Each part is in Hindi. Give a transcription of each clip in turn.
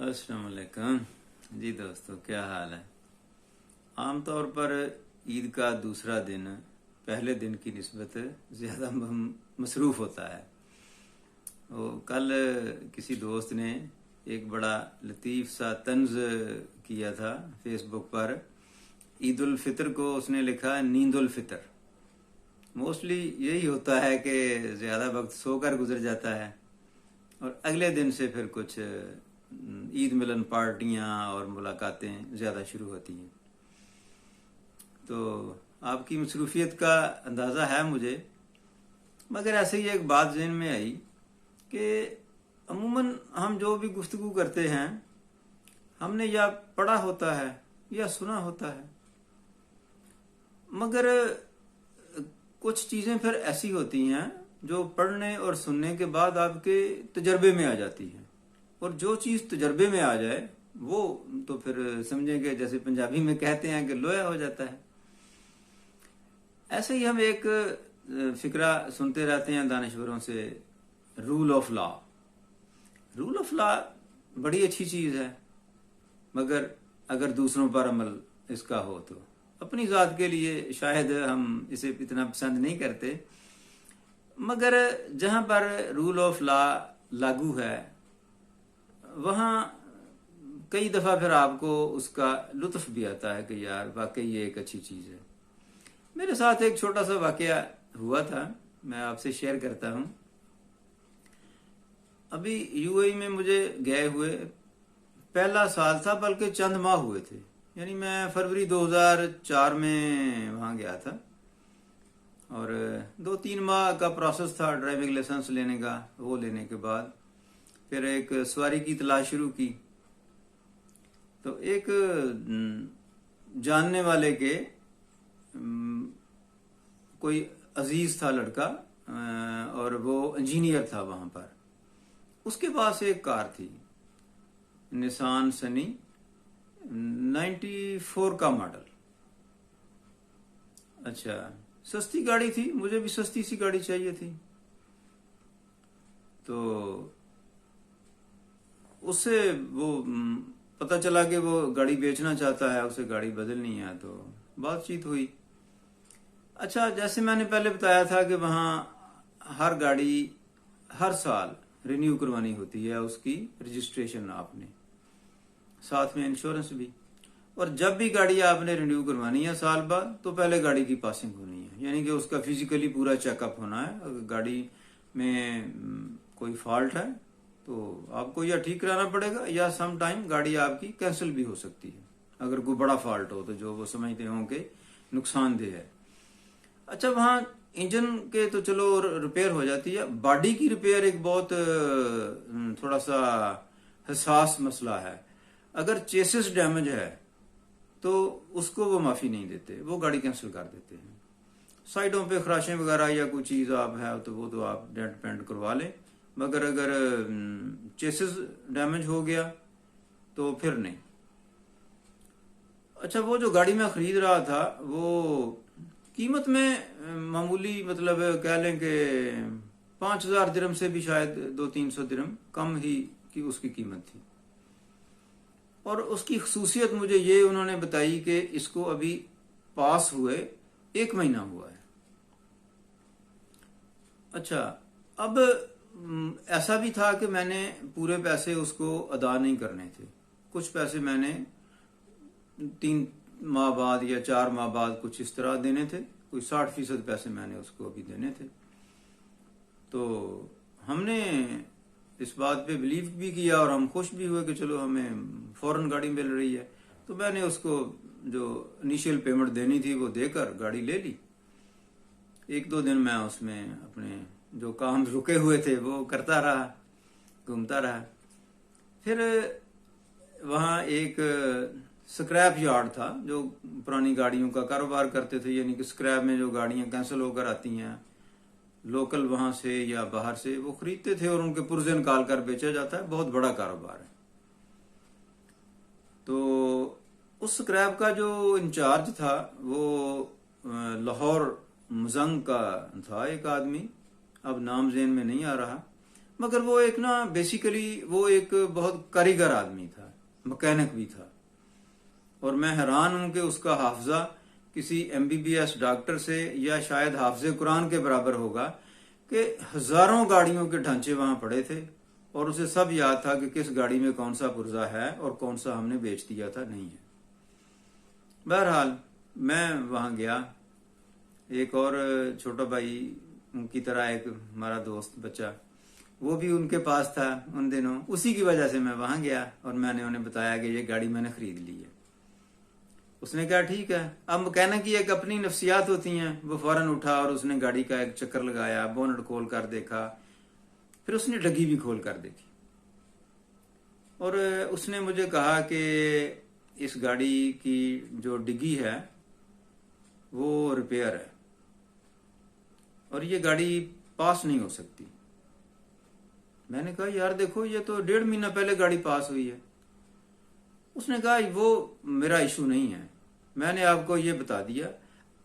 अस्सलाम वालेकुम जी दोस्तों, क्या हाल है। आमतौर पर ईद का दूसरा दिन पहले दिन की निस्बत ज़्यादा मसरूफ़ होता है। वो कल किसी दोस्त ने एक बड़ा लतीफ़ सा तंज किया था फेसबुक पर। ईद उल फितर को उसने लिखा नींद उल फितर। मोस्टली यही होता है कि ज़्यादा वक्त सोकर गुजर जाता है और अगले दिन से फिर कुछ ईद मिलन पार्टियां और मुलाकातें ज़्यादा शुरू होती हैं। तो आपकी मसरूफियत का अंदाज़ा है मुझे, मगर ऐसे ही एक बात जहन में आई कि अमूमन हम जो भी गुफ्तगू करते हैं हमने या पढ़ा होता है या सुना होता है, मगर कुछ चीज़ें फिर ऐसी होती हैं जो पढ़ने और सुनने के बाद आपके तजर्बे में आ जाती हैं, और जो चीज़ तजर्बे में आ जाए वो तो फिर समझेंगे, जैसे पंजाबी में कहते हैं कि लोया हो जाता है। ऐसे ही हम एक फिक्रा सुनते रहते हैं दानिश्वरों से, rule of law. Rule of law बड़ी अच्छी चीज़ है, मगर अगर दूसरों पर अमल इसका हो तो अपनी ज़ात के लिए शायद हम इसे इतना पसंद नहीं करते, मगर जहाँ पर रूल ऑफ लॉ लागू है वहाँ कई दफ़ा फिर आपको उसका लुत्फ भी आता है कि यार वाकई ये एक अच्छी चीज़ है। मेरे साथ एक छोटा सा वाकया हुआ था, मैं आपसे शेयर करता हूँ। अभी यूएई में मुझे गए हुए पहला साल था, बल्कि चंद माह हुए थे। यानी मैं फरवरी 2004 में वहाँ गया था और 2-3 माह का प्रोसेस था ड्राइविंग लाइसेंस लेने का। वो लेने के बाद फिर एक सवारी की तलाश शुरू की। तो एक जानने वाले के कोई अजीज था लड़का, और वो इंजीनियर था वहां पर। उसके पास एक कार थी, निसान सनी 94 का मॉडल। अच्छा, सस्ती गाड़ी थी, मुझे भी सस्ती सी गाड़ी चाहिए थी। तो उससे वो पता चला कि वो गाड़ी बेचना चाहता है, उसे गाड़ी बदलनी है। तो बातचीत हुई। अच्छा, जैसे मैंने पहले बताया था कि वहाँ हर गाड़ी हर साल रिन्यू करवानी होती है, उसकी रजिस्ट्रेशन आपने, साथ में इंश्योरेंस भी। और जब भी गाड़ी आपने रिन्यू करवानी है साल बाद, तो पहले गाड़ी की पासिंग होनी है, यानी कि उसका फिजिकली पूरा चेकअप होना है। अगर गाड़ी में कोई फॉल्ट है तो आपको या ठीक कराना पड़ेगा, या सम टाइम गाड़ी आपकी कैंसिल भी हो सकती है अगर कोई बड़ा फॉल्ट हो तो, जो वो समझते हों कि नुकसानदेह है। अच्छा, वहाँ इंजन के तो चलो रिपेयर हो जाती है, बॉडी की रिपेयर एक बहुत थोड़ा सा हसास मसला है। अगर चेसिस डैमेज है तो उसको वो माफ़ी नहीं देते, वो गाड़ी कैंसिल कर देते हैं। साइडों पे खराशें वगैरह या कोई चीज़ आप है तो वो तो आप डेंट पेंट करवा लें, मगर अगर चेसिस डैमेज हो गया तो फिर नहीं। अच्छा, वो जो गाड़ी मैं खरीद रहा था वो कीमत में मामूली, मतलब कह लें कि 5,000 दिरहम से भी शायद 200-300 दिरहम कम ही की उसकी कीमत थी। और उसकी खसूसियत मुझे ये उन्होंने बताई कि इसको अभी पास हुए 1 महीना हुआ है। अच्छा, अब ऐसा भी था कि मैंने पूरे पैसे उसको अदा नहीं करने थे। कुछ पैसे मैंने 3 माह बाद या 4 माह बाद कुछ इस तरह देने थे, कोई 60% पैसे मैंने उसको अभी देने थे। तो हमने इस बात पे बिलीव भी किया और हम खुश भी हुए कि चलो हमें फौरन गाड़ी मिल रही है। तो मैंने उसको जो इनिशियल पेमेंट देनी थी वो देकर गाड़ी ले ली। 1-2 दिन मैं उसमें अपने जो काम रुके हुए थे वो करता रहा, घूमता रहा। फिर वहाँ एक स्क्रैप यार्ड था जो पुरानी गाड़ियों का कारोबार करते थे, यानी कि स्क्रैप में जो गाड़ियां कैंसिल होकर आती हैं लोकल वहां से या बाहर से, वो खरीदते थे और उनके पुर्जे निकाल कर बेचा जाता है। बहुत बड़ा कारोबार है। तो उस स्क्रैप का जो इंचार्ज था वो लाहौर मुजंग का था एक आदमी, अब नाम ज़हन में नहीं आ रहा, मगर वो एक ना बेसिकली वो एक बहुत कारीगर आदमी था, मैकेनिक भी था। और मैं हैरान हूं कि उसका हाफजा किसी एमबीबीएस डॉक्टर से या शायद हाफजे कुरान के बराबर होगा, कि हजारों गाड़ियों के ढांचे वहां पड़े थे और उसे सब याद था कि किस गाड़ी में कौन सा पुर्जा है और कौन सा हमने बेच दिया था, नहीं है। बहरहाल मैं वहां गया, एक और छोटा भाई उनकी तरह एक हमारा दोस्त बच्चा वो भी उनके पास था उन दिनों, उसी की वजह से मैं वहां गया और मैंने उन्हें बताया कि ये गाड़ी मैंने खरीद ली है। उसने कहा ठीक है। अब मैकेनिक की एक अपनी नफ्सियात होती हैं, वो फौरन उठा और उसने गाड़ी का एक चक्कर लगाया, बोनट खोल कर देखा, फिर उसने डग्गी भी खोल कर देखी और उसने मुझे कहा कि इस गाड़ी की जो डिग्गी है वो रिपेयर है और ये गाड़ी पास नहीं हो सकती। मैंने कहा यार देखो ये तो 1.5 महीना पहले गाड़ी पास हुई है। उसने कहा वो मेरा इशू नहीं है, मैंने आपको ये बता दिया,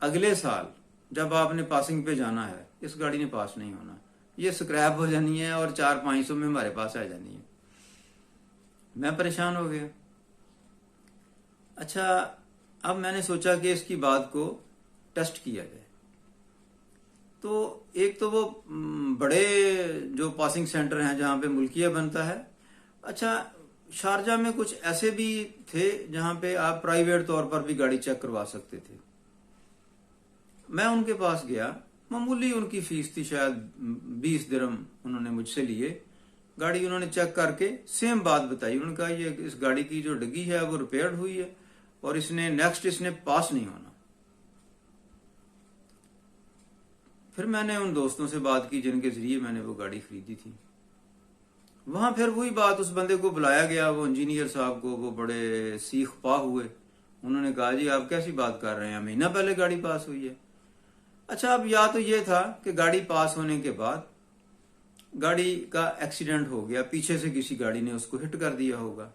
अगले साल जब आपने पासिंग पे जाना है इस गाड़ी ने पास नहीं होना, ये स्क्रैप हो जानी है और 400-500 में हमारे पास आ जानी है। मैं परेशान हो गया। अच्छा, अब मैंने सोचा कि इसकी बात को टेस्ट किया जाए। तो एक तो वो बड़े जो पासिंग सेंटर हैं जहां पे मुल्किया बनता है, अच्छा शारजा में कुछ ऐसे भी थे जहां पे आप प्राइवेट तौर पर भी गाड़ी चेक करवा सकते थे। मैं उनके पास गया, मामूली उनकी फीस थी, शायद 20 दिरहम उन्होंने मुझसे लिए। गाड़ी उन्होंने चेक करके सेम बात बताई, उन्होंने कहा ये इस गाड़ी की जो डिग्गी है वो रिपेयर्ड हुई है और इसने पास नहीं होना। फिर मैंने उन दोस्तों से बात की जिनके जरिए मैंने वो गाड़ी खरीदी थी। वहां फिर वही बात, उस बंदे को बुलाया गया, वो इंजीनियर साहब को, वो बड़े सीख पा हुए। उन्होंने कहा जी आप कैसी बात कर रहे हैं, महीना पहले गाड़ी पास हुई है। अच्छा, अब या तो ये था कि गाड़ी पास होने के बाद गाड़ी का एक्सीडेंट हो गया, पीछे से किसी गाड़ी ने उसको हिट कर दिया होगा।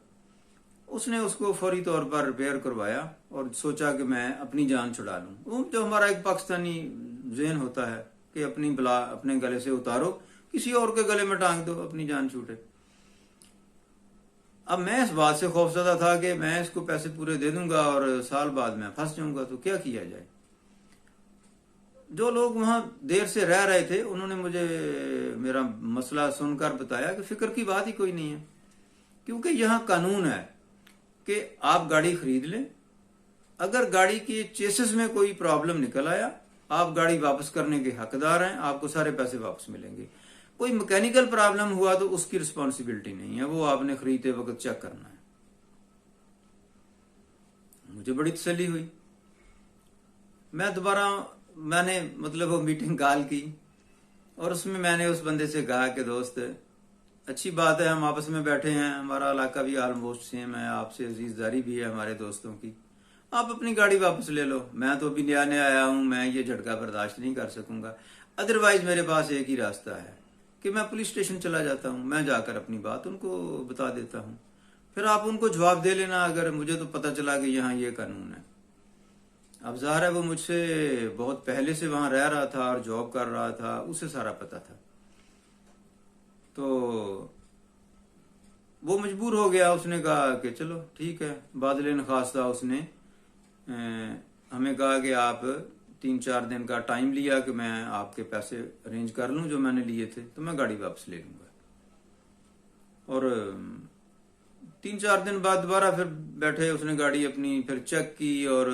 उसने उसको फौरी तौर पर रिपेयर करवाया और सोचा कि मैं अपनी जान छुड़ा लूं। वो जो हमारा एक पाकिस्तानी ज़हन होता है कि अपनी बला अपने गले से उतारो, किसी और के गले में टांग दो, अपनी जान छूटे। अब मैं इस बात से खौफजदा था कि मैं इसको पैसे पूरे दे दूंगा और साल बाद मैं फंस जाऊंगा, तो क्या किया जाए। जो लोग वहां देर से रह रहे थे उन्होंने मुझे मेरा मसला सुनकर बताया कि फिक्र की बात ही कोई नहीं है, क्योंकि यहाँ कानून है कि आप गाड़ी खरीद लें, अगर गाड़ी के चेसिस में कोई प्रॉब्लम निकल आया आप गाड़ी वापस करने के हकदार हैं, आपको सारे पैसे वापस मिलेंगे। कोई मैकेनिकल प्रॉब्लम हुआ तो उसकी रिस्पॉन्सिबिलिटी नहीं है, वो आपने खरीदते वक्त चेक करना है। मुझे बड़ी तसल्ली हुई। मैं दोबारा मैंने मतलब वो मीटिंग कॉल की और उसमें मैंने उस बंदे से कहा कि दोस्त अच्छी बात है, हम आपस में बैठे हैं, हमारा इलाका भी ऑलमोस्ट सेम है, आपसे अजीजदारी भी है हमारे दोस्तों की, आप अपनी गाड़ी वापस ले लो। मैं तो अभी नया नया आया हूं, मैं ये झटका बर्दाश्त नहीं कर सकूंगा। अदरवाइज मेरे पास एक ही रास्ता है कि मैं पुलिस स्टेशन चला जाता हूं, मैं जाकर अपनी बात उनको बता देता हूं, फिर आप उनको जवाब दे लेना, अगर मुझे तो पता चला कि यहाँ ये कानून है। अब ज़ाहिर है वो मुझसे बहुत पहले से वहां रह रहा था और जॉब कर रहा था, उसे सारा पता था। तो वो मजबूर हो गया, उसने कहा कि चलो ठीक है। बादल नखास्ता उसने हमें कहा कि आप 3-4 दिन का टाइम लिया कि मैं आपके पैसे अरेंज कर लूं जो मैंने लिए थे, तो मैं गाड़ी वापस ले लूंगा। और 3-4 दिन बाद दोबारा फिर बैठे, उसने गाड़ी अपनी फिर चेक की और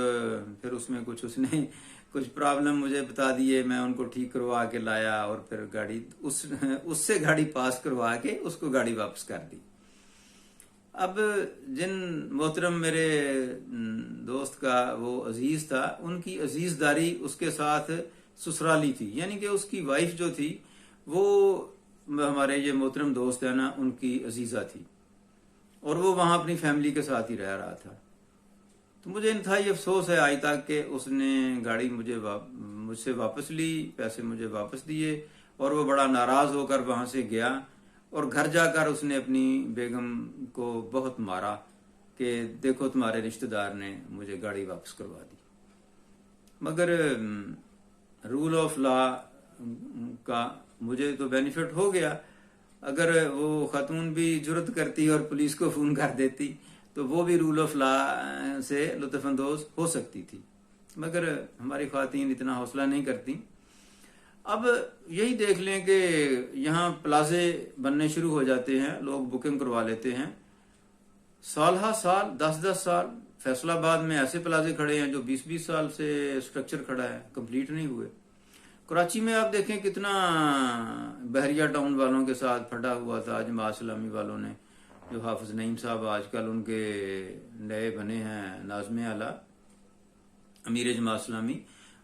फिर उसमें उसने कुछ प्रॉब्लम मुझे बता दिए, मैं उनको ठीक करवा के लाया और फिर गाड़ी उससे गाड़ी पास करवा के उसको गाड़ी वापस कर दी। अब जिन मोहतरम मेरे दोस्त का वो अजीज था, उनकी अजीजदारी उसके साथ ससुराली थी, यानी कि उसकी वाइफ जो थी वो हमारे ये मोहतरम दोस्त है ना उनकी अजीजा थी और वो वहां अपनी फैमिली के साथ ही रह रहा था। तो मुझे इंतहाई अफसोस है आज तक कि उसने गाड़ी मुझसे वापस ली, पैसे मुझे वापस दिए और वो बड़ा नाराज होकर वहां से गया और घर जाकर उसने अपनी बेगम को बहुत मारा कि देखो तुम्हारे रिश्तेदार ने मुझे गाड़ी वापस करवा दी। मगर रूल ऑफ लॉ का मुझे तो बेनिफिट हो गया अगर वो खातून भी जुर्रत करती और पुलिस को फोन कर देती तो वो भी रूल ऑफ लॉ से लुत्फानंदोज हो सकती थी, मगर हमारी खातून इतना हौसला नहीं करती। अब यही देख लें कि यहाँ प्लाजे बनने शुरू हो जाते हैं, लोग बुकिंग करवा लेते हैं, साल 10-10 साल। फैसलाबाद में ऐसे प्लाजे खड़े हैं जो 20-20 साल से स्ट्रक्चर खड़ा है, कंप्लीट नहीं हुए। कराची में आप देखें कितना बहरिया टाउन वालों के साथ फटा हुआ था, जमात इस्लामी वालों ने, जो हाफिज नईम साहब आजकल उनके नए बने हैं नाज़िम आला अमीर जमात इस्लामी,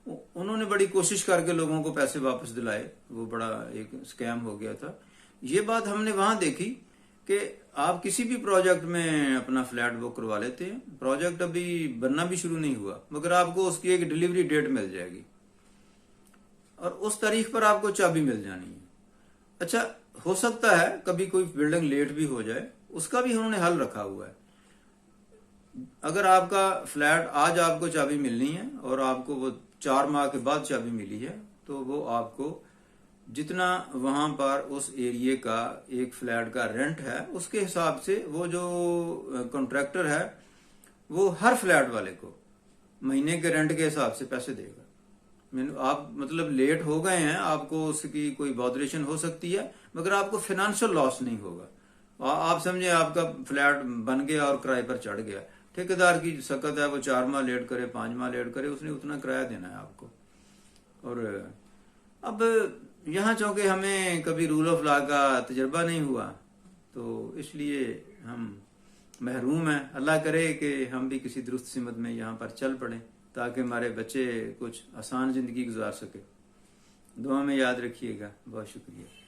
उन्होंने बड़ी कोशिश करके लोगों को पैसे वापस दिलाए, वो बड़ा एक स्कैम हो गया था। ये बात हमने वहां देखी कि आप किसी भी प्रोजेक्ट में अपना फ्लैट बुक करवा लेते हैं, प्रोजेक्ट अभी बनना भी शुरू नहीं हुआ मगर आपको उसकी एक डिलीवरी डेट मिल जाएगी और उस तारीख पर आपको चाबी मिल जानी है। अच्छा, हो सकता है कभी कोई बिल्डिंग लेट भी हो जाए, उसका भी उन्होंने हल रखा हुआ है। अगर आपका फ्लैट आज आपको चाबी मिलनी है और आपको वो 4 माह के बाद चाबी मिली है, तो वो आपको जितना वहां पर उस एरिया का एक फ्लैट का रेंट है उसके हिसाब से वो जो कॉन्ट्रैक्टर है वो हर फ्लैट वाले को महीने के रेंट के हिसाब से पैसे देगा। आप मतलब लेट हो गए हैं, आपको उसकी कोई बॉदरेशन हो सकती है मगर आपको फाइनेंशियल लॉस नहीं होगा। आप समझे आपका फ्लैट बन गया और किराए पर चढ़ गया, ठेकेदार की सकत है वो 4 माह लेट करे, 5 माह लेट करे, उसने उतना किराया देना है आपको। और अब यहाँ चूंकि हमें कभी रूल ऑफ लॉ का तजर्बा नहीं हुआ तो इसलिए हम महरूम हैं। अल्लाह करे कि हम भी किसी दुरुस्त सिमत में यहाँ पर चल पड़े ताकि हमारे बच्चे कुछ आसान जिंदगी गुजार सके। दुआ में याद रखिएगा। बहुत शुक्रिया।